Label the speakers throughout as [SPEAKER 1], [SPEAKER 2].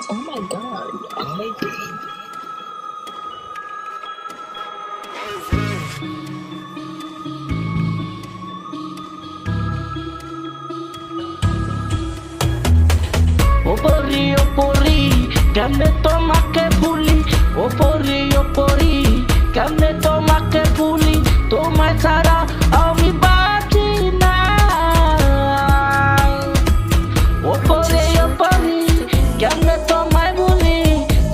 [SPEAKER 1] Oh my god, amazing.
[SPEAKER 2] ও পরি কেমনে তোমাকে ভুলি, ও পরি কেমনে তোমাকে ভুলি, তোমায় ছাড়া আমি বাঁচি না। ও পরি কেমনে তোমায় ভুলি,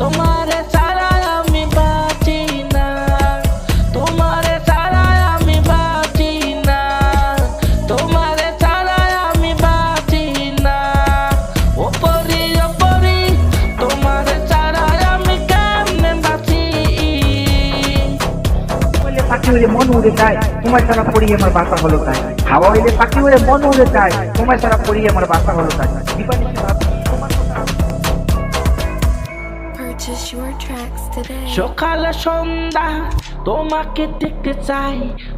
[SPEAKER 2] তোমারে ছাড়া আমি বাঁচি না, তোমারে ছাড়া আমি বাঁচি না, তোমারে ছাড়া আমি বাঁচি না। ও পরি তোমারে ছাড়া আমি কেমনে বাঁচি।
[SPEAKER 3] পাখি উড়ে মন উড়ে যায়, তোমার ছাড়া পড়ি আমার বাসা হলো তাই। হাওয়া হইলে পাখি উড়ে মন উড়ে যায়, তোমার ছাড়া পড়ি আমার বাসা হলো তাই। দিবানিশি ভাবি তোমার কথা।
[SPEAKER 4] Purchase your tracks today.
[SPEAKER 2] সকালে সন্ধ্যা তোমাকে দেখতে চাই,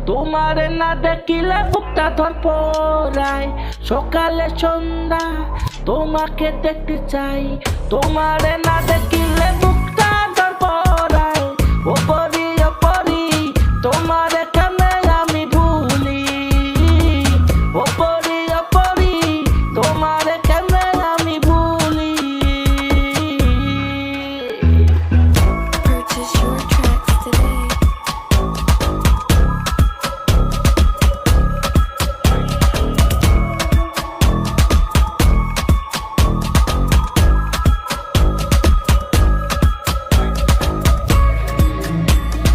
[SPEAKER 2] তোমারে না দেখিলে বুকটা ধরপড়ায়। সকালে সন্ধ্যা তোমাকে দেখতে চাই, তোমারে না দেখিলে বুকটা ধরপড়ায়। ও পরি তোমারে কেমনে আমি ভুলি, ও পরি তোমারে কেমনে আমি ভুলি।
[SPEAKER 4] Purchase your tracks today.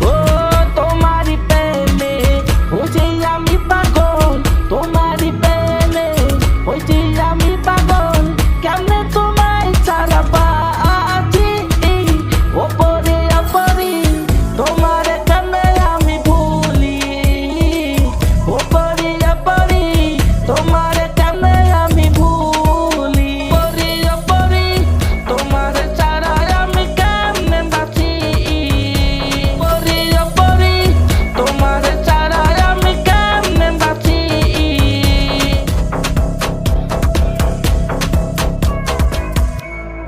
[SPEAKER 2] ও তোমারি প্রেমে হইছি আমি পাগল, তোমারি প্রেমে হইছি আমি পাগল, কেমনে তোমায় ছাড়া বাঁচি। ও পরি তোমারে কেমনে আমি ভুলি, ও পরি তোমারে কেমনে আমি ভুলি। পরি তোমারে ছাড়া আমি কেমনে বাঁচি। পরি তোমারে ছাড়া আমি কেমনে বাঁচি।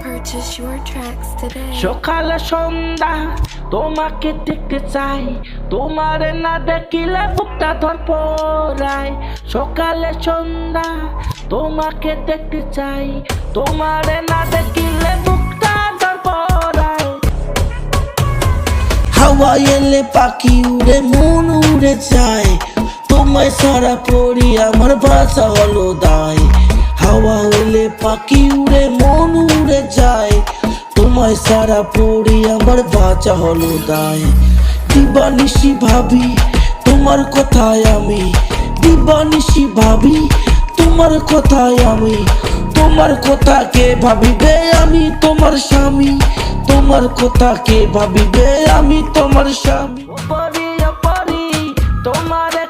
[SPEAKER 4] Purchase your tracks today.
[SPEAKER 2] সকালে সন্ধ্যা তোমাকে দেখতে চাই, তোমারে না দেখিলে বুকটা ধরপড়ায়। সকালে সন্ধ্যা তোমাকে দেখতে চাই, তোমারে না দেখিলে বুকটা ধরপড়ায়।
[SPEAKER 5] হাওয়া এলে পাখি উড়ে মন উড়ে যায়, তোমায় সারা পড়ি আমার বাসা হলো দায়। হাওয়া এলে পাখি উড়ে মন উড়ে যায়, তোমায় সারা পড়ি আমার বাঁচা হলো দায়। দিবানিশি ভাবি তোমার কথায় আমি, দিবানিশি ভাবি তোমার কথায় আমি, তোমার কথা কে ভাবিবে আমি তোমার স্বামী, তোমার কথা কে ভাবিবে আমি তোমার স্বামী।
[SPEAKER 2] ও পরি তোমারে